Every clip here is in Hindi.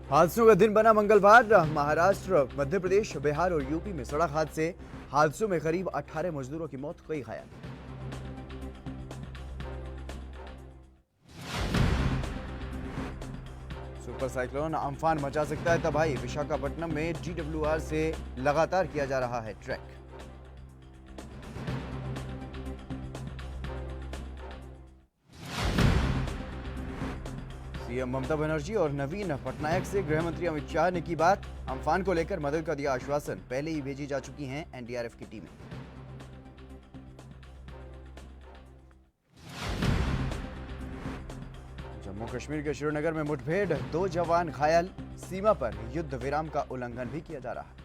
हादसों का दिन बना मंगलवार। महाराष्ट्र, मध्य प्रदेश, बिहार और यूपी में सड़क हादसों में करीब 18 मजदूरों की मौत, कई घायल। सुपर साइक्लोन अम्फान मचा सकता है तबाही। विशाखापट्टनम में GWR से लगातार किया जा रहा है ट्रैक। सीएम ममता बनर्जी और नवीन पटनायक से गृह मंत्री अमित शाह ने की बात। अम्फान को लेकर मदद का दिया आश्वासन। पहले ही भेजी जा चुकी हैं एनडीआरएफ की टीमें। जम्मू कश्मीर के श्रीनगर में मुठभेड़, 2 जवान घायल। सीमा पर युद्ध विराम का उल्लंघन भी किया जा रहा है।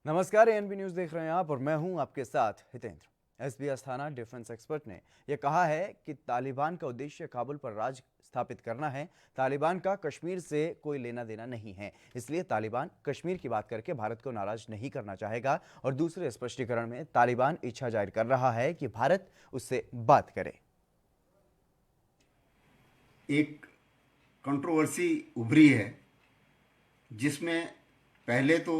नमस्कार, एएनबी न्यूज देख रहे हैं आप और मैं हूं आपके साथ Hitendra. SB Asthana defence expert ने यह कहा है कि तालिबान का उद्देश्य काबुल पर राज स्थापित करना है। तालिबान का कश्मीर से कोई लेना देना नहीं है, इसलिए तालिबान कश्मीर की बात करके भारत को नाराज नहीं करना चाहेगा। और दूसरे स्पष्टीकरण में तालिबान इच्छा जाहिर कर रहा है कि भारत उससे बात करे। एक कंट्रोवर्सी उभरी है जिसमें पहले तो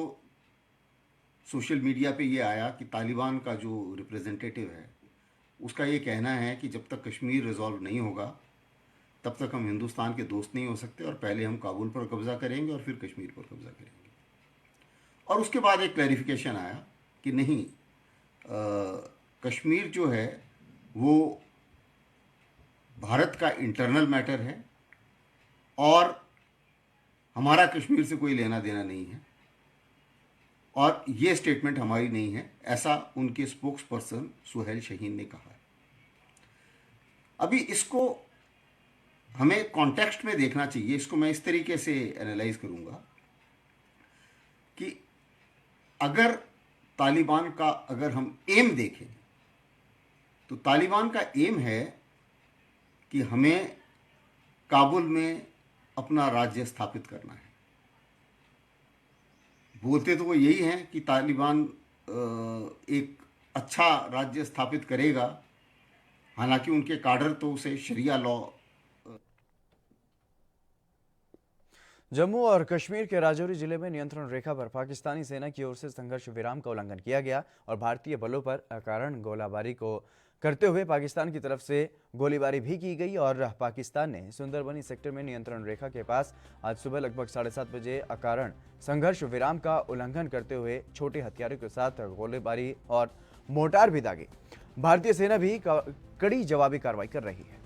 सोशल मीडिया पे ये आया कि तालिबान का जो रिप्रेजेंटेटिव है उसका ये कहना है कि जब तक कश्मीर रिजॉल्व नहीं होगा तब तक हम हिंदुस्तान के दोस्त नहीं हो सकते और पहले हम काबुल पर कब्ज़ा करेंगे और फिर कश्मीर पर कब्ज़ा करेंगे। और उसके बाद एक क्लैरिफिकेशन आया कि नहीं, कश्मीर जो है वो भारत का इंटरनल मैटर है और हमारा कश्मीर से कोई लेना देना नहीं है और ये स्टेटमेंट हमारी नहीं है, ऐसा उनके स्पोक्स पर्सन सुहेल शहीन ने कहा है। अभी इसको हमें कॉन्टेक्स्ट में देखना चाहिए। इसको मैं इस तरीके से एनालाइज करूंगा कि अगर तालिबान का अगर हम एम देखें तो तालिबान का एम है कि हमें काबुल में अपना राज्य स्थापित करना है। बोलते तो वो यही हैं कि तालिबान एक अच्छा राज्य स्थापित करेगा, हालांकि उनके काडर तो उसे शरिया लॉ। जम्मू और कश्मीर के राजौरी जिले में नियंत्रण रेखा पर पाकिस्तानी सेना की ओर से संघर्ष विराम का उल्लंघन किया गया और भारतीय बलों पर अकारण गोलाबारी को करते हुए पाकिस्तान की तरफ से गोलीबारी भी की गई। और पाकिस्तान ने सुंदरबनी सेक्टर में नियंत्रण रेखा के पास आज सुबह लगभग 7:30 बजे अकारण संघर्ष विराम का उल्लंघन करते हुए छोटे हथियारों के साथ गोलीबारी और मोर्टार भी दागे। भारतीय सेना भी कड़ी जवाबी कार्रवाई कर रही है।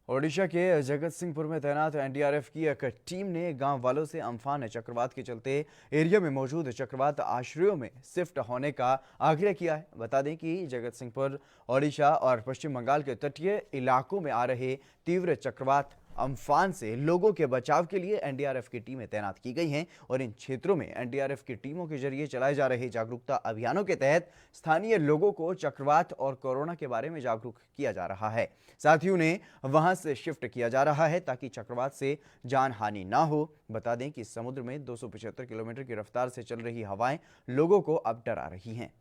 ओडिशा के जगत सिंहपुर में तैनात एनडीआरएफ की एक टीम ने गांव वालों से अम्फान चक्रवात के चलते एरिया में मौजूद चक्रवात आश्रयों में शिफ्ट होने का आग्रह किया है। बता दें कि जगत सिंहपुर ओडिशा और पश्चिम बंगाल के तटीय इलाकों में आ रहे तीव्र चक्रवात अम्फान से लोगों के बचाव के लिए एनडीआरएफ की टीमें तैनात की गई हैं और इन क्षेत्रों में एनडीआरएफ की टीमों के जरिए चलाए जा रहे जागरूकता अभियानों के तहत स्थानीय लोगों को चक्रवात और कोरोना के बारे में जागरूक किया जा रहा है। साथ ही उन्हें वहां से शिफ्ट किया जा रहा है ताकि चक्रवात से जान हानि ना हो। बता दें कि समुद्र में 275 किलोमीटर की रफ्तार से चल रही हवाएं लोगों को अब डरा रही हैं।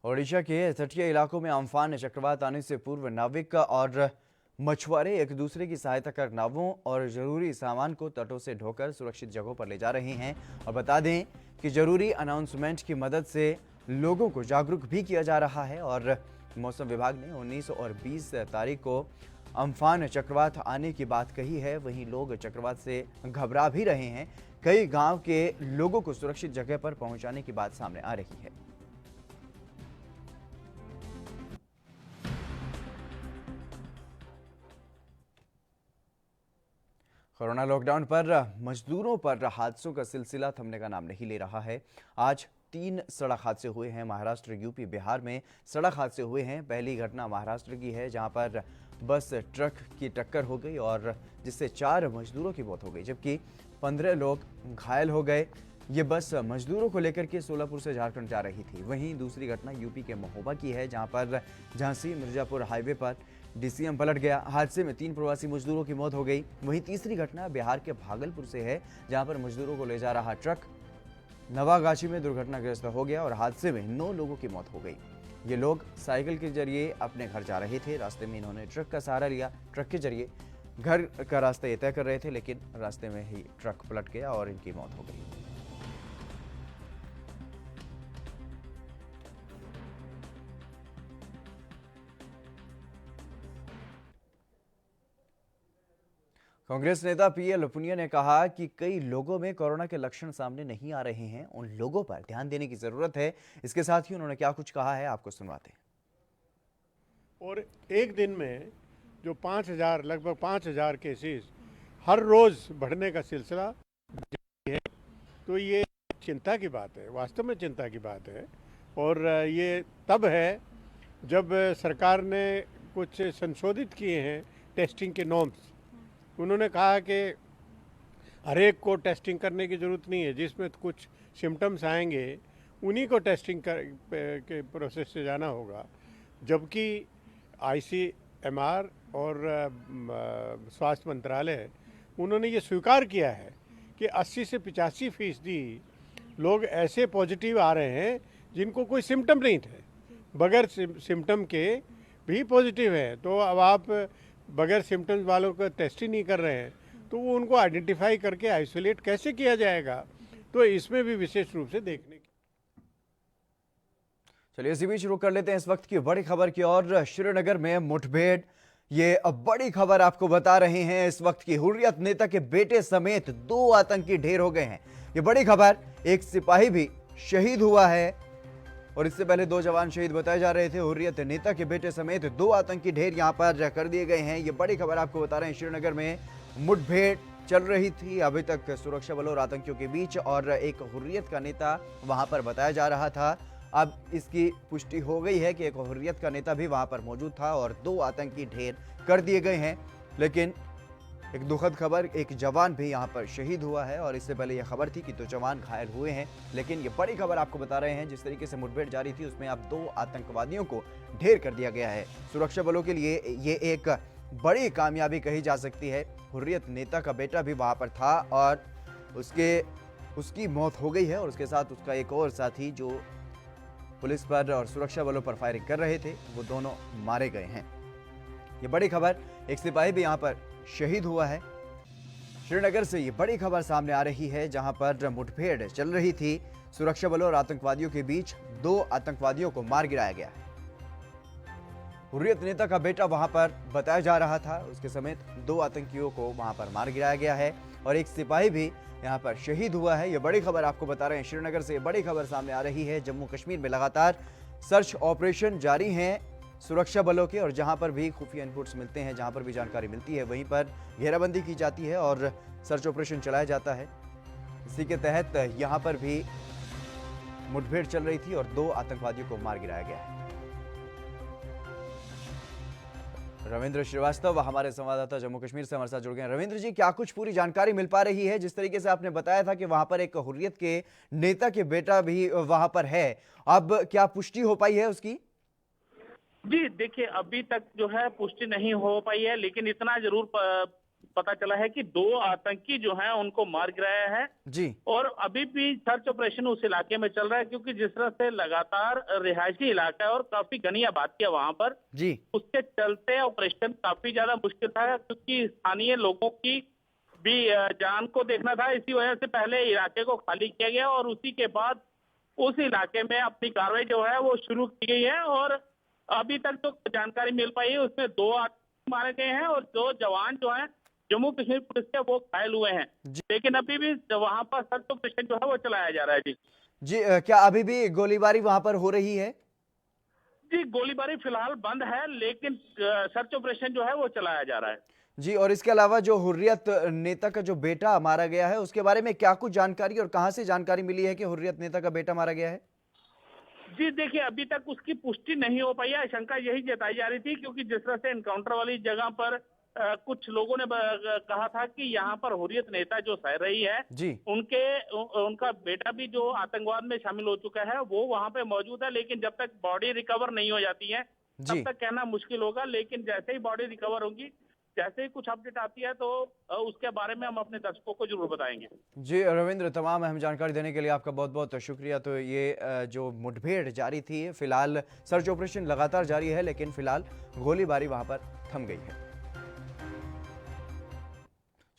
ओडिशा के तटीय इलाकों में अम्फान चक्रवात आने से पूर्व नाविक और मछुआरे एक दूसरे की सहायता कर नावों और जरूरी सामान को तटों से ढोकर सुरक्षित जगहों पर ले जा रहे हैं। और बता दें कि जरूरी अनाउंसमेंट की मदद से लोगों को जागरूक भी किया जा रहा है। और मौसम विभाग ने 19 और 20 तारीख को अम्फान चक्रवात आने की बात कही है। वहीं लोग चक्रवात से घबरा भी रहे हैं। कई गांव के लोगों को सुरक्षित जगह पर पहुंचाने की बात सामने आ रही है। कोरोना लॉकडाउन पर मजदूरों पर हादसों का सिलसिला थमने का नाम नहीं ले रहा है। आज 3 सड़क हादसे हुए हैं। महाराष्ट्र, यूपी, बिहार में सड़क हादसे हुए हैं। पहली घटना महाराष्ट्र की है, जहां पर बस ट्रक की टक्कर हो गई और जिससे 4 मजदूरों की मौत हो गई, जबकि 15 लोग घायल हो गए। ये बस मजदूरों को लेकर के सोलापुर से झारखंड जा रही थी। वहीं दूसरी घटना यूपी के महोबा की है, जहां पर झांसी मिर्जापुर हाईवे पर डीसीएम पलट गया। हादसे में 3 प्रवासी मजदूरों की मौत हो गई। वहीं तीसरी घटना बिहार के भागलपुर से है, जहां पर मजदूरों को ले जा रहा ट्रक नवागाछी में दुर्घटनाग्रस्त हो गया और हादसे में 9 लोगों की मौत हो गई। ये लोग साइकिल के जरिए अपने घर जा रहे थे। रास्ते में इन्होंने ट्रक का सहारा लिया। ट्रक के जरिए घर का रास्ता ये तय कर रहे थे, लेकिन रास्ते में ही ट्रक पलट गया और इनकी मौत हो गई। कांग्रेस नेता पीएल पुनिया ने कहा कि कई लोगों में कोरोना के लक्षण सामने नहीं आ रहे हैं, उन लोगों पर ध्यान देने की जरूरत है। इसके साथ ही उन्होंने क्या कुछ कहा है, आपको सुनवाते हैं। और एक दिन में जो 5,000 लगभग 5,000 केसेस हर रोज़ बढ़ने का सिलसिला है, तो ये चिंता की बात है, वास्तव में चिंता की बात है। और ये तब है जब सरकार ने कुछ संशोधित किए हैं टेस्टिंग के नॉर्म्स। उन्होंने कहा कि हर एक को टेस्टिंग करने की ज़रूरत नहीं है, जिसमें कुछ सिम्टम्स आएंगे उन्हीं को टेस्टिंग के प्रोसेस से जाना होगा। जबकि ICMR और स्वास्थ्य मंत्रालय उन्होंने ये स्वीकार किया है कि 80 से 85% लोग ऐसे पॉजिटिव आ रहे हैं जिनको कोई सिम्टम नहीं थे, बगैर सिम्टम के भी पॉजिटिव है। तो अब आप बगैर सिम्टम्स वालों का टेस्ट ही नहीं कर रहे हैं, तो वो उनको आइडेंटिफाई करके आइसोलेट कैसे किया जाएगा, तो इसमें भी विशेष रूप से देखने की। चलिए इसी बीच रुक कर लेते हैं इस वक्त की बड़ी खबर की ओर। श्रीनगर में मुठभेड़, ये अब बड़ी खबर आपको बता रहे हैं। इस वक्त की हुर्रियत नेता के बेटे समेत 2 आतंकी ढेर हो गए हैं। ये बड़ी खबर, एक सिपाही भी शहीद हुआ है और इससे पहले 2 जवान शहीद बताए जा रहे थे। हुर्रियत नेता के बेटे समेत 2 आतंकी ढेर यहां पर कर दिए गए हैं। ये बड़ी खबर आपको बता रहे हैं। श्रीनगर में मुठभेड़ चल रही थी अभी तक सुरक्षा बलों और आतंकियों के बीच, और एक हुर्रियत का नेता वहां पर बताया जा रहा था। अब इसकी पुष्टि हो गई है कि एक हुर्रियत का नेता भी वहां पर मौजूद था और 2 आतंकी ढेर कर दिए गए हैं। लेकिन एक दुखद खबर, एक जवान भी यहां पर शहीद हुआ है और इससे पहले यह खबर थी कि 2 जवान घायल हुए हैं। लेकिन ये बड़ी खबर आपको बता रहे हैं, जिस तरीके से मुठभेड़ जारी थी उसमें अब 2 आतंकवादियों को ढेर कर दिया गया है। सुरक्षा बलों के लिए ये एक बड़ी कामयाबी कही जा सकती है। हुर्रियत नेता का बेटा भी वहां पर था और उसकी मौत हो गई है और उसके साथ उसका एक और साथी जो पुलिस पर और सुरक्षा बलों पर फायरिंग कर रहे थे, वो दोनों मारे गए हैं। ये बड़ी खबर, एक सिपाही भी यहां पर शहीद हुआ है। श्रीनगर से ये बड़ी खबर सामने आ रही है, जहां पर मुठभेड़ चल रही थी सुरक्षा बलों और आतंकवादियों के बीच। 2 आतंकवादियों को मार गिराया गया है। हुर्रियत नेता का बेटा वहां पर बताया जा रहा था, उसके समेत 2 आतंकियों को वहां पर मार गिराया गया है और एक सिपाही भी यहां पर शहीद हुआ है। ये बड़ी खबर आपको बता रहे हैं। श्रीनगर से बड़ी खबर सामने आ रही है। जम्मू कश्मीर में लगातार सर्च ऑपरेशन जारी हैं सुरक्षा बलों के, और जहां पर भी खुफिया इनपुट्स मिलते हैं, जहां पर भी जानकारी मिलती है, वहीं पर घेराबंदी की जाती है और सर्च ऑपरेशन चलाया जाता है। इसी के तहत यहां पर भी मुठभेड़ चल रही थी और 2 आतंकवादियों को मार गिराया गया है। रविंद्र श्रीवास्तव हमारे संवाददाता जम्मू कश्मीर से हमारे साथ जुड़ गए हैं। रविंद्र जी, क्या कुछ पूरी जानकारी मिल पा रही है? जिस तरीके से आपने बताया था कि वहां पर एक हुर्रियत के नेता के बेटा भी वहां पर है, अब क्या पुष्टि हो पाई है उसकी? जी देखिए, अभी तक जो है पुष्टि नहीं हो पाई है, लेकिन इतना जरूर पता चला है कि 2 आतंकी जो हैं उनको मार गिराया है जी। और अभी भी सर्च ऑपरेशन उस इलाके में चल रहा है, क्योंकि जिस तरह से लगातार रिहायशी इलाका है और काफी घनी आबादी है वहां पर जी, उसके चलते ऑपरेशन काफी ज्यादा मुश्किल था, क्योंकि स्थानीय लोगों की भी जान को देखना था। इसी वजह से पहले इलाके को खाली किया गया और उसी के बाद उस इलाके में अपनी कार्रवाई जो है वो शुरू की गई है। और अभी तक जो जानकारी मिल पाई है उसमें 2 आतंकी मारे गए हैं और 2 जवान जो हैं जम्मू कश्मीर पुलिस के वो घायल हुए हैं। लेकिन अभी भी वहां पर सर्च ऑपरेशन जो है वो चलाया जा रहा है। जी जी, क्या अभी भी गोलीबारी वहां पर हो रही है? जी, गोलीबारी फिलहाल बंद है, लेकिन सर्च ऑपरेशन जो है वो चलाया जा रहा है। जी, और इसके अलावा जो हुर्रियत नेता का जो बेटा मारा गया है, उसके बारे में क्या कुछ जानकारी और कहां से जानकारी मिली है कि हुर्रियत नेता का बेटा मारा गया है? जी देखिए, अभी तक उसकी पुष्टि नहीं हो पाई है। आशंका यही जताई जा रही थी, क्योंकि जिस तरह से एनकाउंटर वाली जगह पर कुछ लोगों ने कहा था कि यहाँ पर हुर्रियत नेता जो सह रही है, जी। उनका बेटा भी जो आतंकवाद में शामिल हो चुका है वो वहां पे मौजूद है। लेकिन जब तक बॉडी रिकवर नहीं हो जाती है जी। तब तक कहना मुश्किल होगा। लेकिन जैसे ही बॉडी रिकवर होगी, जैसे ही कुछ अपडेट आती है तो उसके बारे में हम अपने दर्शकों को जरूर बताएंगे। जी रविंद्र, तमाम अहम जानकारी देने के लिए आपका बहुत बहुत शुक्रिया। तो ये जो मुठभेड़ जारी थी, फिलहाल सर्च ऑपरेशन लगातार जारी है, लेकिन फिलहाल गोलीबारी वहां पर थम गई है।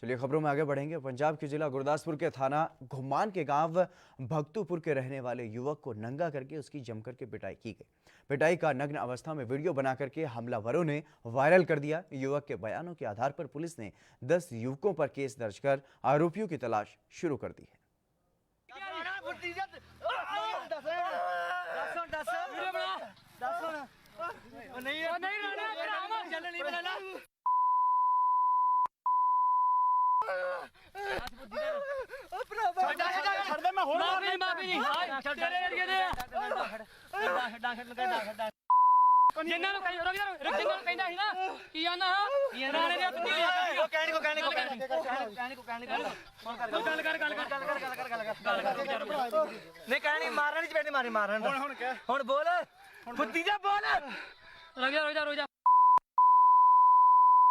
चलिए खबरों में आगे बढ़ेंगे। पंजाब के जिला गुरदासपुर के थाना घुमान के गांव भक्तुपुर के रहने वाले युवक को नंगा करके उसकी जमकर के पिटाई की गई। पिटाई का नग्न अवस्था में वीडियो बना करके हमलावरों ने वायरल कर दिया। युवक के बयानों के आधार पर पुलिस ने 10 युवकों पर केस दर्ज कर आरोपियों की तलाश शुरू कर दी है। ਜਿੰਨਾਂ ਨੂੰ ਕਹਿੰਦਾ ਸੀ ਨਾ ਕੀ ਆਂਦਾ ਹਾਂ ਰਾਣੇ ਦੇ ਹੱਥ ਨਹੀਂ ਲਿਆ ਕਹਿਣ ਕੋ ਗੱਲ ਕਰ ਨਹੀਂ ਕਹਿਣੀ ਮਾਰਨ ਨਹੀਂ ਚਪੇੜ ਮਾਰੀ ਮਾਰਨ ਹੁਣ ਬੋਲ ਬੁੱਧੀ ਜਾ ਬੋਲ ਰੁਕ ਜਾ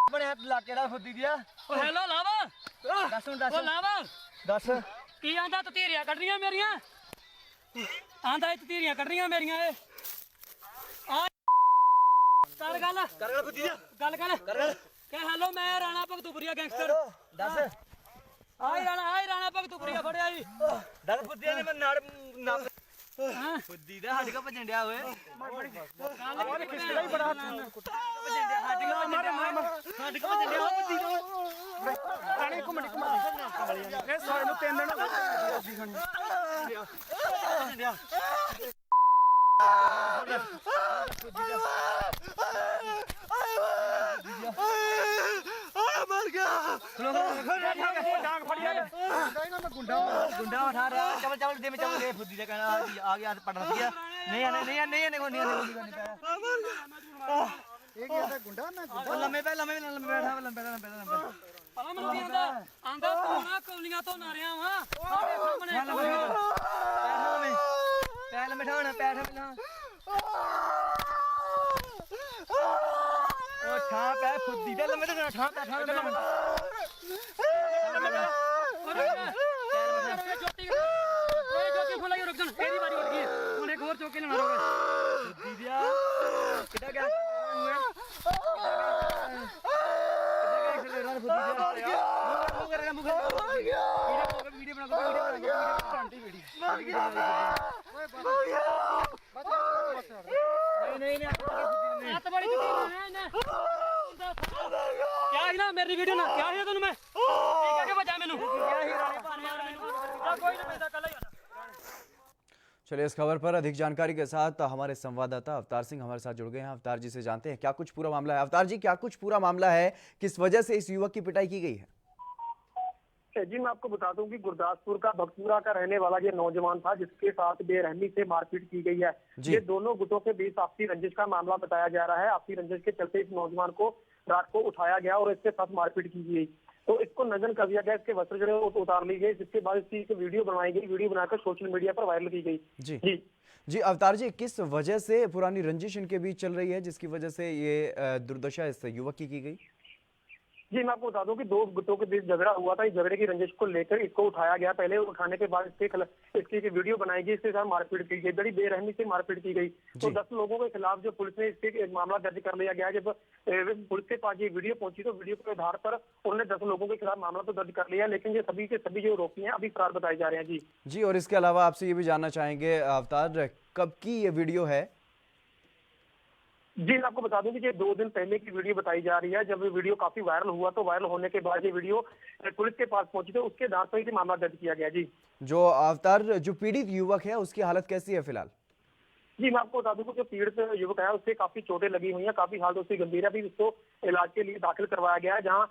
ਆਪਣੇ ਹੱਥ ਲਾ ਕੇ ਦਾ ਫੁੱਦੀ ਦਿਆ ਓ ਹੈਲੋ ਲਾਵਾ ਦੱਸ ਓ ਲਾਵਾ ਦੱਸ ਕੀ ਆਂਦਾ ਤਤੀਰੀਆਂ ਕੱਢਣੀਆਂ ਮੇਰੀਆਂ ਆਂਦਾ ਇਹ ਤਤੀਰੀਆਂ ਕੱਢਣੀਆਂ ਮੇਰੀਆਂ ਇਹ ਆ ਕਰ ਗੱਲ ਫੁੱਦੀ ਦਿਆ ਗੱਲ ਕਰ ਕਿ ਹੈਲੋ ਮੈਂ ਰਾਣਾ ਭਗਤੂਪੁਰੀਆ ਗੈਂਗਸਟਰ ਦੱਸ ਆਈ ਰਾਣਾ ਭਗਤੂਪੁਰੀਆ ਫੜਿਆ ਜੀ ਦੱਸ ਫੁੱਦੀ ਨੇ ਮੈਂ ਨਾਲ ਹਾਂ ਫੁੱਦੀ ਦਾ ਹੱਡ ਕਾ ਭਜਣ ਡਿਆ ਓਏ ਗੱਲ ਖਿਸਕਦਾ ਹੀ ਬੜਾ ਭਜਣ ਡਿਆ ਹੱਡ ਕਾ ਭਜਣ ਡਿਆ ਫੁੱਦੀ ਦਾ ਰਾਣੇ ਘੁੰਮਣ ਇਹ ਸਾਰੇ ਨੂੰ 3 ਦਿਨ ਭਜਣ ਡਿਆ मर गया गुंडा उठा रहा चवल चवल दे में चवल दे फुद्दी दे कहना आ गया पटना दिया नहीं एक ऐसा गुंडा ना गुंडा लंबे बैठा पला मन आंदा तू ना कौलियां तो ना रहा वा साडे सामने पैर में ठाना ओ छाप है फुद्दी दे लम्बे ते छाप जोती खोला रुक जा तेरी बारी उठ गई हुन एक और चौके लेना रोगे फुद्दी दिया किटा क्या हुए वीडियो बना क्या ही ना मेरी वीडियो ना क्या है मैं बचा मैनू कोई ना कल ही चलिए इस खबर पर अधिक जानकारी के साथ हमारे संवाददाता अवतार सिंह हमारे साथ जुड़ गए हैं। अवतार जी से जानते हैं क्या कुछ पूरा मामला है। अवतार जी, क्या कुछ पूरा मामला है, किस वजह से इस युवक की पिटाई की गई है? जी मैं आपको बता दूं कि गुरदासपुर का भक्तपुरा का रहने वाला ये नौजवान था जिसके साथ बेरहमी से मारपीट की गई है। ये दोनों गुटों के बीच आपसी रंजिश का मामला बताया जा रहा है। आपसी रंजिश के चलते इस नौजवान को रात को उठाया गया और इसके साथ मारपीट की गई, तो इसको नजर कर दिया गया, इसके वस्त्र जो उतार ली गई, जिसके बाद इसकी वीडियो बनाई गई, वीडियो बनाकर सोशल मीडिया पर वायरल की गई। जी अवतार जी, किस वजह से पुरानी रंजिश इनके बीच चल रही है जिसकी वजह से ये दुर्दशा इस युवक की गई? जी मैं आपको बता दूं कि दो गुटों के बीच झगड़ा हुआ था। इस झगड़े की रंजिश को लेकर इसको उठाया गया। पहले उठाने के बाद इसकी वीडियो बनाई गई, इसके साथ मारपीट की गई, बड़ी बेरहमी से मारपीट की गई। तो 10 लोगों के खिलाफ जो पुलिस ने इसके मामला दर्ज कर लिया गया। जब पुलिस के पास ये वीडियो पहुंची तो वीडियो के आधार पर उन्होंने 10 लोगों के खिलाफ मामला तो दर्ज कर लिया, लेकिन ये सभी के सभी जो आरोपी हैं अभी फरार बताए जा रहे हैं। जी और इसके अलावा आपसे ये भी जानना चाहेंगे अवतार, कब की ये वीडियो है? जी मैं आपको बता दूं कि ये 2 दिन पहले की वीडियो बताई जा रही है। जब वीडियो काफी वायरल हुआ तो वायरल होने के बाद ये वीडियो पुलिस के पास पहुंची तो उसके आधार पर ही मामला दर्ज किया गया। जी जो अवतार, जो पीड़ित युवक है उसकी हालत कैसी है फिलहाल? जी मैं आपको बता दूं कि जो पीड़ित युवक है उससे काफी चोटें लगी हुई हैं, काफी हालत उसकी गंभीर है। अभी उसको इलाज के लिए दाखिल करवाया गया है, जहाँ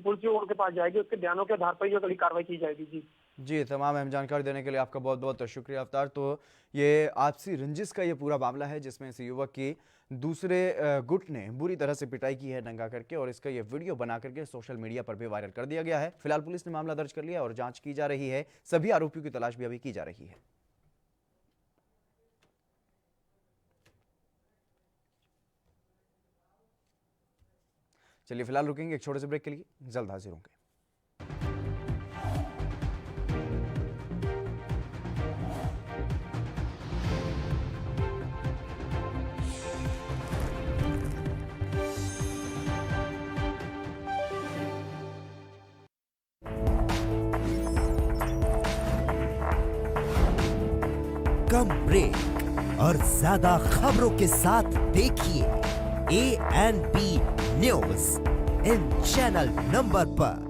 पुलिस जो उनके पास जाएगी उसके बयानों के आधार पर जो अगली कार्रवाई की जाएगी। जी जी, तमाम अहम जानकारी देने के लिए आपका बहुत बहुत शुक्रिया अवतार। तो ये आपसी रंजिश का ये पूरा मामला है जिसमें इस युवक की दूसरे गुट ने बुरी तरह से पिटाई की है नंगा करके, और इसका ये वीडियो बना करके सोशल मीडिया पर भी वायरल कर दिया गया है। फिलहाल पुलिस ने मामला दर्ज कर लिया और जांच की जा रही है। सभी आरोपियों की तलाश भी अभी की जा रही है। चलिए फिलहाल रुकेंगे एक छोटे से ब्रेक के लिए, जल्द हाजिर होंगे। कम ब्रेक और ज्यादा खबरों के साथ देखिए ANP news in channel number पर।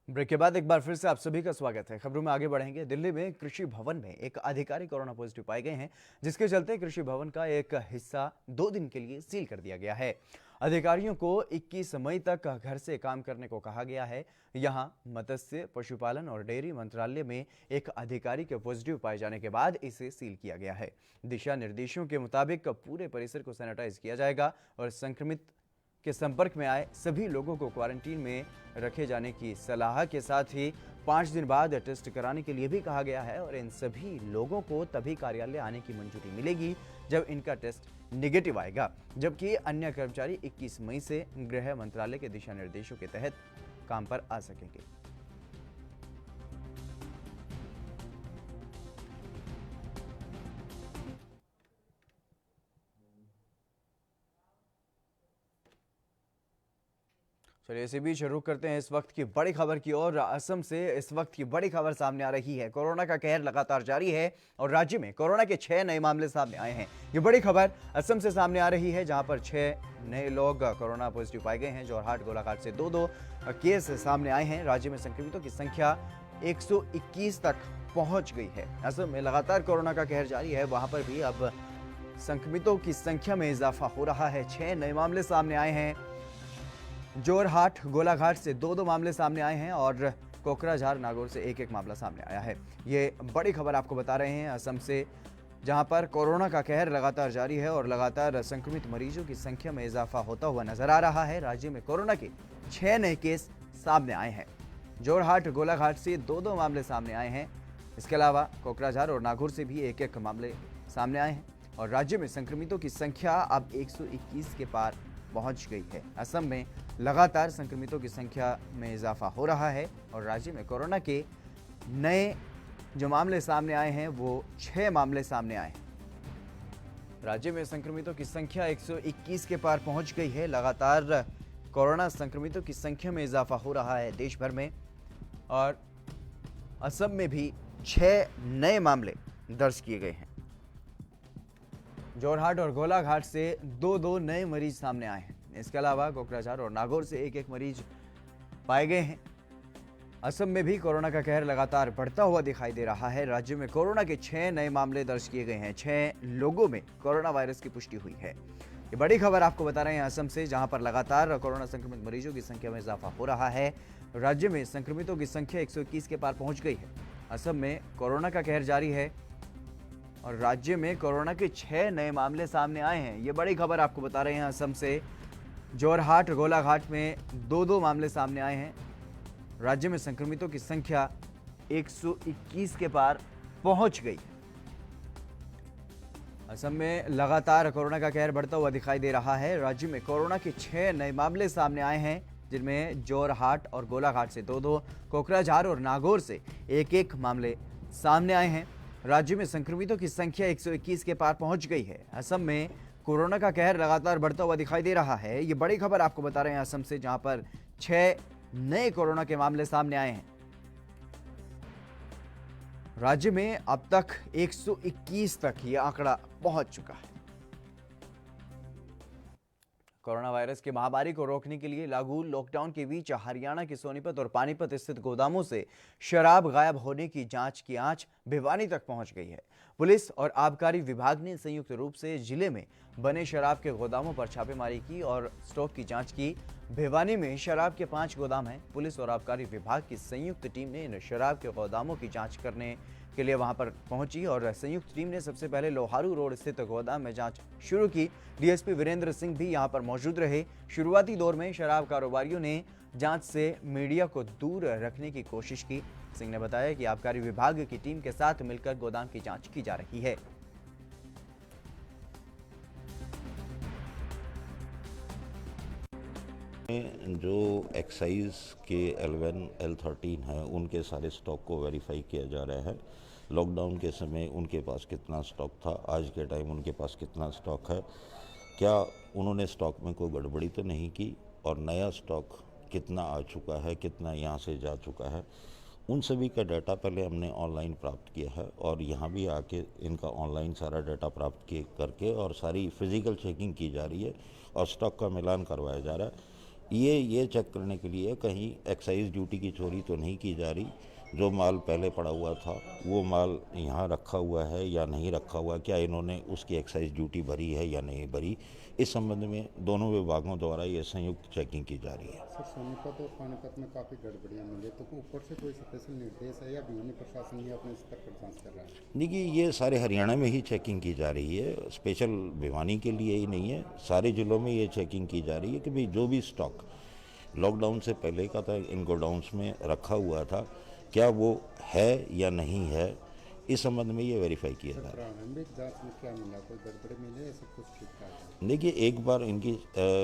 ब्रेक के बाद एक बार फिर से आप सभी का स्वागत है। खबरों में आगे बढ़ेंगे। दिल्ली में कृषि भवन में एक अधिकारी कोरोना पॉजिटिव पाए गए हैं, जिसके चलते कृषि भवन का एक हिस्सा 2 दिन के लिए सील कर दिया गया है। अधिकारियों को 21 मई तक घर से काम करने को कहा गया है। यहां मत्स्य, पशुपालन और डेयरी मंत्रालय में एक अधिकारी के पॉजिटिव पाए जाने के बाद इसे सील किया गया है। दिशा निर्देशों के मुताबिक पूरे परिसर को सैनिटाइज किया जाएगा और संक्रमित के संपर्क में आए सभी लोगों को क्वारंटीन में रखे जाने की सलाह के साथ ही 5 दिन बाद टेस्ट कराने के लिए भी कहा गया है। और इन सभी लोगों को तभी कार्यालय आने की मंजूरी मिलेगी जब इनका टेस्ट निगेटिव आएगा, जबकि अन्य कर्मचारी 21 मई से गृह मंत्रालय के दिशा निर्देशों के तहत काम पर आ सकेंगे। चलिए इसी बीच रुक करते हैं इस वक्त की बड़ी खबर की ओर। असम से इस वक्त की बड़ी खबर सामने आ रही है। कोरोना का कहर लगातार जारी है और राज्य में कोरोना के 6 नए मामले सामने आए हैं। ये बड़ी खबर असम से सामने आ रही है, जहां पर 6 नए लोग कोरोना पॉजिटिव पाए गए हैं। जोरहाट, गोलाघाट से 2-2 केस सामने आए हैं। राज्य में संक्रमितों की संख्या 121 तक पहुंच गई है। असम में लगातार कोरोना का कहर जारी है, वहां पर भी अब संक्रमितों की संख्या में इजाफा हो रहा है। 6 नए मामले सामने आए हैं। जोरहाट, गोलाघाट से 2-2 मामले सामने आए हैं और कोकराझार, नागौर से 1-1 मामला सामने आया है। ये बड़ी खबर आपको बता रहे हैं असम से, जहां पर कोरोना का कहर लगातार जारी है और लगातार संक्रमित मरीजों की संख्या में इजाफा होता हुआ नजर आ रहा है। राज्य में कोरोना के 6 नए केस सामने आए हैं। जोरहाट, गोलाघाट से 2-2 मामले सामने आए हैं। इसके अलावा कोकराझार और नागौर से भी 1-1 मामले सामने आए हैं और राज्य में संक्रमितों की संख्या अब 121 के पार पहुंच गई है। असम में लगातार संक्रमितों की संख्या में इजाफा हो रहा है और राज्य में कोरोना के नए जो मामले सामने आए हैं वो 6 मामले सामने आए हैं। राज्य में संक्रमितों की संख्या 121 के पार पहुंच गई है। लगातार कोरोना संक्रमितों की संख्या में इजाफा हो रहा है देश भर में और असम में भी 6 नए मामले दर्ज किए गए हैं। जोरहाट और गोलाघाट से 2-2 नए मरीज सामने आए हैं। इसके अलावा कोकराझार और नागौर से 1-1 मरीज पाए गए हैं। असम में भी कोरोना का कहर लगातार बढ़ता हुआ दिखाई दे रहा है। राज्य में कोरोना के 6 नए मामले दर्ज किए गए हैं। 6 लोगों में कोरोना वायरस की पुष्टि हुई है। ये बड़ी खबर आपको बता रहे हैं असम से, जहां पर लगातार कोरोना संक्रमित मरीजों की संख्या में इजाफा हो रहा है। राज्य में संक्रमितों की संख्या 121 के पार पहुंच गई है। असम में कोरोना का कहर जारी है और राज्य में कोरोना के 6 नए मामले सामने आए हैं। ये बड़ी खबर आपको बता रहे हैं असम से। जोरहाट, गोलाघाट में 2-2 मामले सामने आए हैं। राज्य में संक्रमितों की संख्या 121 के पार पहुंच गई है। असम में लगातार कोरोना का कहर बढ़ता हुआ दिखाई दे रहा है। राज्य में कोरोना के 6 नए मामले सामने आए हैं, जिनमें जोरहाट और गोलाघाट से 2-2, कोकराझार और नागौर से 1-1 मामले सामने आए हैं। राज्य में संक्रमितों की संख्या 121 के पार पहुंच गई है। असम में कोरोना का कहर लगातार बढ़ता हुआ दिखाई दे रहा है। ये बड़ी खबर आपको बता रहे हैं असम से, जहां पर 6 नए कोरोना के मामले सामने आए हैं। राज्य में अब तक 121 तक ये आंकड़ा पहुंच चुका है। कोरोना वायरस की महामारी को रोकने के लिए लागू लॉकडाउन के बीच हरियाणा के सोनीपत और पानीपत स्थित गोदामों से शराब गायब होने की जांच की आंच भिवानी तक पहुंच गई है। पुलिस और आबकारी विभाग ने संयुक्त रूप से जिले में बने शराब के गोदामों पर छापेमारी की और स्टॉक की जांच की। भिवानी में शराब के 5 गोदाम हैं। पुलिस और आबकारी विभाग की संयुक्त टीम ने इन शराब के गोदामों की जांच करने के लिए वहां पर पहुंची और संयुक्त टीम ने सबसे पहले लोहारू रोड स्थित गोदाम में जांच शुरू की। डीएसपी वीरेंद्र सिंह भी यहां पर मौजूद रहे। शुरुआती दौर में शराब कारोबारियों ने जांच से मीडिया को दूर रखने की कोशिश की। सिंह ने बताया कि आबकारी विभाग की टीम के साथ मिलकर गोदाम की जांच की जा रही है। जो एक्साइज के L1, L13 है उनके सारे स्टॉक को वेरीफाई किया जा रहा है। लॉकडाउन के समय उनके पास कितना स्टॉक था, आज के टाइम उनके पास कितना स्टॉक है, क्या उन्होंने स्टॉक में कोई गड़बड़ी तो नहीं की और नया स्टॉक कितना आ चुका है, कितना यहाँ से जा चुका है, उन सभी का डाटा पहले हमने ऑनलाइन प्राप्त किया है और यहाँ भी आके इनका ऑनलाइन सारा डाटा प्राप्त करके और सारी फिजिकल चेकिंग की जा रही है और स्टॉक का मिलान करवाया जा रहा है। ये चेक करने के लिए कहीं एक्साइज ड्यूटी की चोरी तो नहीं की जा रही। जो माल पहले पड़ा हुआ था वो माल यहाँ रखा हुआ है या नहीं रखा हुआ, क्या इन्होंने उसकी एक्साइज ड्यूटी भरी है या नहीं भरी, इस संबंध में दोनों विभागों द्वारा ये संयुक्त चेकिंग की जा रही है। सर, सोनीपत और पानीपत में काफ़ी गड़बड़ियाँ मिली, तो ऊपर से कोई स्पेशल निर्देश है या भिवानी प्रशासन ही अपने स्तर पर जांच कर रहा है? देखिए, ये सारे हरियाणा में ही चेकिंग की जा रही है, स्पेशल भिवानी के लिए ही नहीं है, सारे जिलों में ये चेकिंग की जा रही है कि भाई जो भी स्टॉक लॉकडाउन से पहले का था इन गोडाउन्स में रखा हुआ था, क्या वो है या नहीं है, इस संबंध में ये वेरीफाई किया जा रहा है। प्रारंभिक जांच में क्या मिला, कोई गड़बड़ी मिली या सब कुछ ठीक ठाक है? देखिए, एक बार इनकी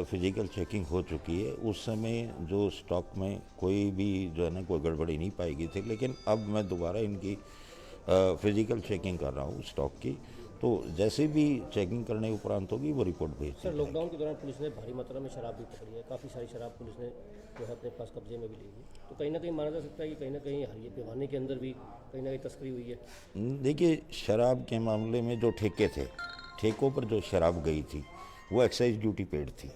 फिजिकल चेकिंग हो चुकी है, उस समय जो स्टॉक में कोई भी जो है ना कोई गड़बड़ी नहीं पाई गई थी, लेकिन अब मैं दोबारा इनकी फिजिकल चेकिंग कर रहा हूँ स्टॉक की, तो जैसे भी चेकिंग करने उपरांत होगी वो रिपोर्ट भेज सर, लॉकडाउन के दौरान पुलिस ने भारी मात्रा में शराब भी पकड़ी है, काफ़ी सारी शराब पुलिस ने जो है अपने पास कब्जे में भी ली है, तो कहीं ना कहीं माना जा सकता है कि कहीं ना कहीं भिवानी के अंदर भी कहीं ना कहीं तस्करी हुई है। देखिए, शराब के मामले में जो ठेके थे, ठेकों पर जो शराब गई थी वो एक्साइज ड्यूटी पेड थी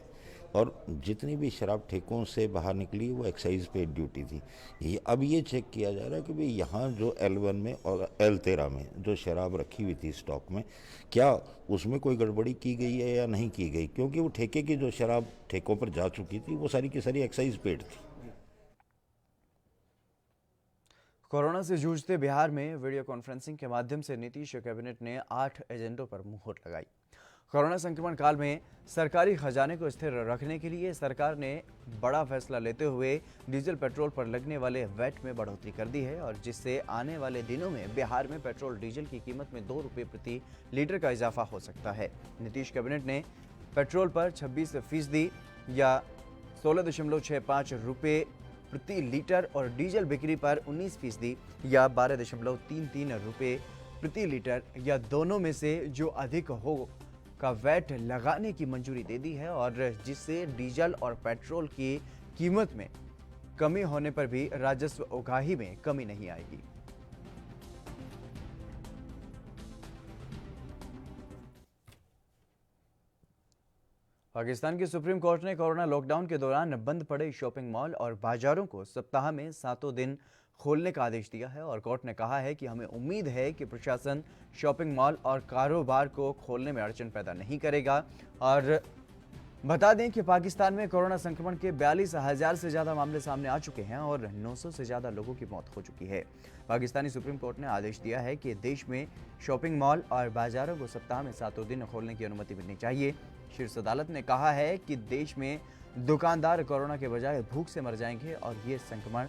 और जितनी भी शराब ठेकों से बाहर निकली वो एक्साइज पेड ड्यूटी थी। अब ये चेक किया जा रहा है कि भाई यहाँ जो L1 में और L13 में जो शराब रखी हुई थी स्टॉक में, क्या उसमें कोई गड़बड़ी की गई है या नहीं की गई, क्योंकि वो ठेके की जो शराब ठेकों पर जा चुकी थी वो सारी की सारी एक्साइज पेड थी। कोरोना से जूझते बिहार में वीडियो कॉन्फ्रेंसिंग के माध्यम से नीतीश कैबिनेट ने 8 एजेंडों पर मुहर लगाई। कोरोना संक्रमण काल में सरकारी खजाने को स्थिर रखने के लिए सरकार ने बड़ा फैसला लेते हुए डीजल पेट्रोल पर लगने वाले वैट में बढ़ोतरी कर दी है और जिससे आने वाले दिनों में बिहार में पेट्रोल डीजल की कीमत में 2 रुपये प्रति लीटर का इजाफा हो सकता है। नीतीश कैबिनेट ने पेट्रोल पर 26% या 16.65 रुपये प्रति लीटर और डीजल बिक्री पर 19% या 12.33 रुपये प्रति लीटर या दोनों में से जो अधिक हो का वैट लगाने की मंजूरी दे दी है और जिससे डीजल और पेट्रोल की कीमत में कमी होने पर भी राजस्व उगाही में कमी नहीं आएगी। पाकिस्तान की सुप्रीम कोर्ट ने कोरोना लॉकडाउन के दौरान बंद पड़े शॉपिंग मॉल और बाजारों को सप्ताह में 7 दिन खोलने का आदेश दिया है और कोर्ट ने कहा है कि हमें उम्मीद है कि प्रशासन शॉपिंग मॉल और कारोबार को खोलने में अड़चन पैदा नहीं करेगा। और बता दें कि पाकिस्तान में कोरोना संक्रमण के 42,000 से ज़्यादा मामले सामने आ चुके हैं और 900 से ज़्यादा लोगों की मौत हो चुकी है। पाकिस्तानी सुप्रीम कोर्ट ने आदेश दिया है कि देश में शॉपिंग मॉल और बाजारों को सप्ताह में 7 दिन खोलने की अनुमति मिलनी चाहिए। शीर्ष अदालत ने कहा है कि देश में दुकानदार कोरोना के बजाय भूख से मर जाएंगे और ये संक्रमण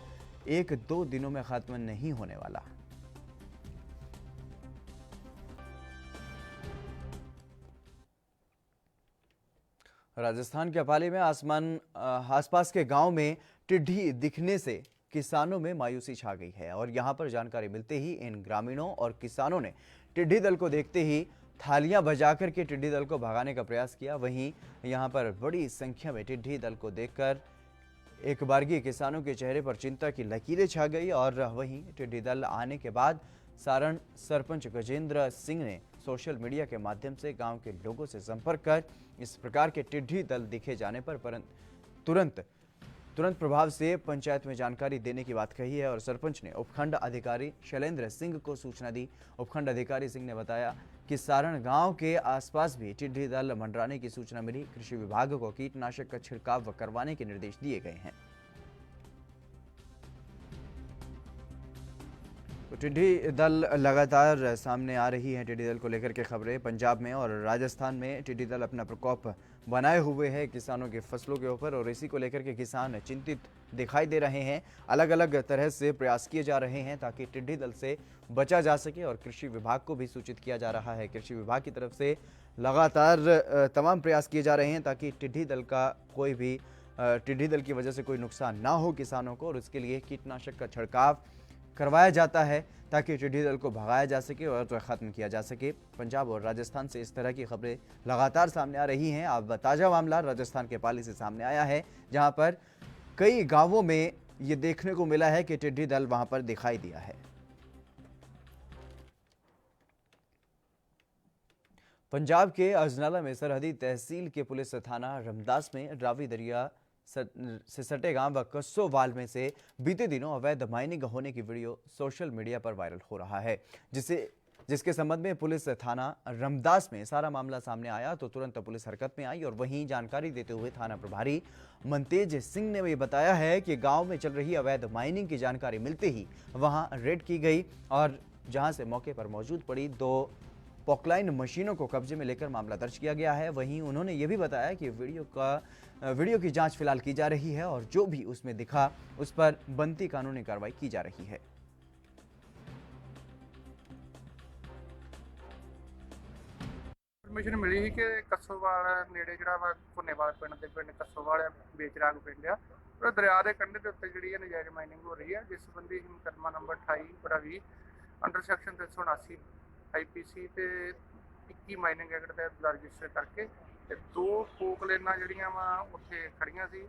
1-2 दिनों में खत्म नहीं होने वाला। राजस्थान के पाली में आसपास के गांव में टिड्डी दिखने से किसानों में मायूसी छा गई है और यहां पर जानकारी मिलते ही इन ग्रामीणों और किसानों ने टिड्डी दल को देखते ही थालियां बजाकर के टिड्डी दल को भगाने का प्रयास किया। वहीं यहां पर बड़ी संख्या में टिड्डी दल को देखकर एक बारगी किसानों के चेहरे पर चिंता की लकीरें छा गई और वहीं टिड्डी दल आने के बाद सारण सरपंच गजेंद्र सिंह ने सोशल मीडिया के माध्यम से गांव के लोगों से संपर्क कर इस प्रकार के टिड्डी दल दिखे जाने पर तुरंत प्रभाव से पंचायत में जानकारी देने की बात कही है और सरपंच ने उपखंड अधिकारी शैलेंद्र सिंह को सूचना दी। उपखंड अधिकारी सिंह ने बताया कि सारण गांव के आसपास भी टिड्डी दल मंडराने की सूचना मिली। कृषि विभाग को कीटनाशक का छिड़काव करवाने के निर्देश दिए गए हैं। तो टिड्डी दल लगातार सामने आ रही है। टिड्डी दल को लेकर के खबरें पंजाब में और राजस्थान में टिड्डी दल अपना प्रकोप बनाए हुए है किसानों की फसलों के ऊपर और इसी को लेकर के किसान चिंतित दिखाई दे रहे हैं। अलग अलग तरह से प्रयास किए जा रहे हैं ताकि टिड्डी दल से बचा जा सके और कृषि विभाग को भी सूचित किया जा रहा है। कृषि विभाग की तरफ से लगातार तमाम प्रयास किए जा रहे हैं ताकि टिड्डी दल की वजह से कोई नुकसान ना हो किसानों को और उसके लिए कीटनाशक का छिड़काव करवाया जाता है ताकि टिड्डी दल को भगाया जा सके और तो ख़त्म किया जा सके। पंजाब और राजस्थान से इस तरह की खबरें लगातार सामने आ रही हैं। अब ताज़ा मामला राजस्थान के पाली से सामने आया है जहां पर कई गांवों में ये देखने को मिला है कि टिड्डी दल वहां पर दिखाई दिया है। पंजाब के अजनाला में सरहदी तहसील के पुलिस थाना रमदास में रावी दरिया से सटे गांव कस्सोवाल में से बीते दिनों अवैध माइनिंग होने की वीडियो सोशल मीडिया पर वायरल हो रहा है जिसके संबंध में पुलिस थाना रमदास में सारा मामला सामने आया तो तुरंत पुलिस हरकत में आई और वहीं जानकारी देते हुए थाना प्रभारी मनतेज सिंह ने ये बताया है कि गांव में चल रही अवैध माइनिंग की जानकारी मिलते ही वहां रेड की गई और जहां से मौके पर मौजूद पड़ी 2 पॉकलाइन मशीनों को कब्जे में लेकर मामला दर्ज किया गया है। वहीं उन्होंने ये भी बताया कि वीडियो की जांच फिलहाल की जा रही है और जो भी उसमें दिखा उस पर बनती कानूनी कार्रवाई की जा रही है। परमिशन मिली ही कि कस्सोवाल नेड़े ਜਿਹੜਾ ਵਾ ਭੁੰਨੇਵਾਲ ਪਿੰਡ ਦੇ ਪਿੰਡ ਕਸੋਵਾਲ ਬੇਚਰਾਗ ਪਿੰਡ ਆ ਉਹ ਦਰਿਆ ਦੇ ਕੰਢੇ ਦੇ ਉੱਤੇ ਜਿਹੜੀ ਹੈ ਨਜਾਇਜ਼ ਮਾਈਨਿੰਗ ਹੋ ਰਹੀ ਹੈ ਜਿਸ ਸੰਬੰਧੀ ਮੁਕੱਦਮਾ ਨੰਬਰ 28/20 ਅੰਡਰ ਸੈਕਸ਼ਨ 379 IPC ਤੇ 21 ਮਾਈਨਿੰਗ ਐਕਟ ਦੇ ਰਜਿਸਟਰ ਕਰਕੇ ਤੇ 2 ਪੋਕਲੇਨਾਂ ਜਿਹੜੀਆਂ ਵਾ ਉੱਥੇ ਖੜੀਆਂ ਸੀ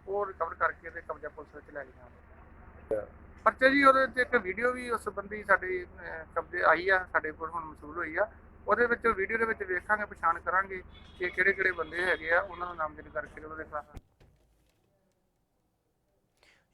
ਉਹ ਰਿਕਵਰ ਕਰਕੇ ਤੇ ਕਬਜ਼ਾ ਪੁਲਿਸ ਵਿੱਚ ਲੈ ਲਈਆਂ। ਪਰਚੇ ਜੀ ਉਹਦੇ ਤੇ ਇੱਕ ਵੀਡੀਓ ਵੀ ਉਸ ਸੰਬੰਧੀ ਸਾਡੇ ਕਬਜ਼ੇ ਆਈ ਆ ਸਾਡੇ ਕੋਲ ਹੁਣ ਮਸੂਲ ਹੋਈ ਆ ਉਹਦੇ ਵਿੱਚ ਵੀਡੀਓ ਦੇ ਵਿੱਚ ਵੇਖਾਂਗੇ ਪਛਾਣ ਕਰਾਂਗੇ ਕਿ ਕਿਹੜੇ ਬੰਦੇ ਹੈਗੇ ਆ ਉਹਨਾਂ ਦਾ ਨਾਮਜ਼ਦ ਕਰਕੇ ਉਹਦੇ ਖਿਲਾਫ।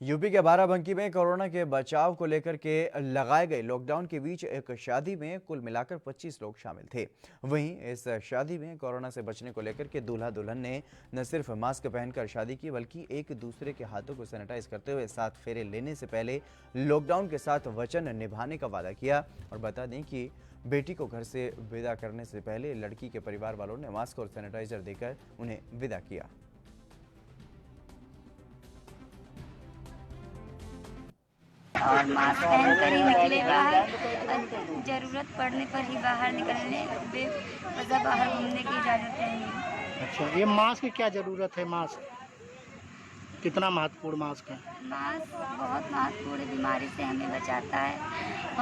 यूपी के बाराबंकी में कोरोना के बचाव को लेकर के लगाए गए लॉकडाउन के बीच एक शादी में कुल मिलाकर 25 लोग शामिल थे। वहीं इस शादी में कोरोना से बचने को लेकर के दूल्हा दुल्हन ने न सिर्फ मास्क पहनकर शादी की बल्कि एक दूसरे के हाथों को सैनिटाइज करते हुए 7 फेरे लेने से पहले लॉकडाउन के साथ वचन निभाने का वादा किया। और बता दें कि बेटी को घर से विदा करने से पहले लड़की के परिवार वालों ने मास्क और सैनिटाइजर देकर उन्हें विदा किया। और मास्क पहनकर ही निकले बाहर, जरूरत पड़ने पर ही बाहर निकलने, बेवजह बाहर घूमने की इजाज़त नहीं। अच्छा, ये मास्क की क्या ज़रूरत है? मास्क कितना महत्वपूर्ण मास्क है? मास्क बहुत महत्वपूर्ण बीमारी से हमें बचाता है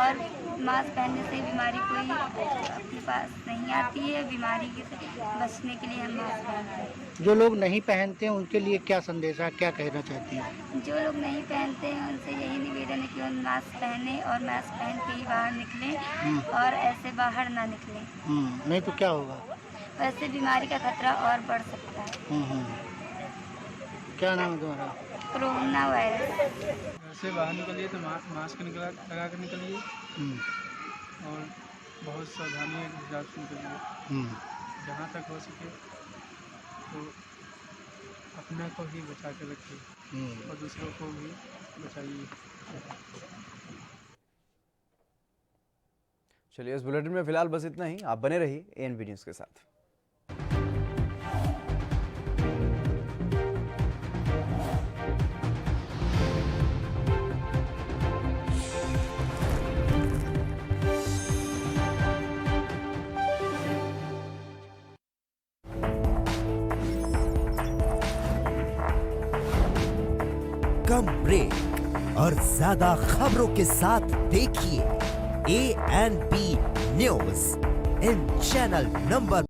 और मास्क पहनने से बीमारी कोई अपने पास नहीं आती है। बीमारी से बचने के लिए हम मास्क पहनते हैं। जो लोग नहीं पहनते हैं उनके लिए क्या संदेश है, क्या कहना चाहती हैं? जो लोग नहीं पहनते हैं उनसे यही निवेदन है कि वो मास्क पहने और मास्क पहन के ही बाहर निकलें और ऐसे बाहर ना निकलें। नहीं तो क्या होगा? वैसे बीमारी का खतरा और बढ़ सकता है। क्या नाम है तुम्हारा? Corona virus. घर से बाहर निकलिए तो मास्क लगा कर निकलिए और बहुत सावधानी से निकलिए। जहाँ तक हो सके तो अपने को ही बचा के रखिए और दूसरों को भी बचाइए। चलिए इस बुलेटिन में फिलहाल बस इतना ही। आप बने रहिए ANB न्यूज़ के साथ। कम ब्रेक और ज्यादा खबरों के साथ देखिए ANB न्यूज़ इन चैनल नंबर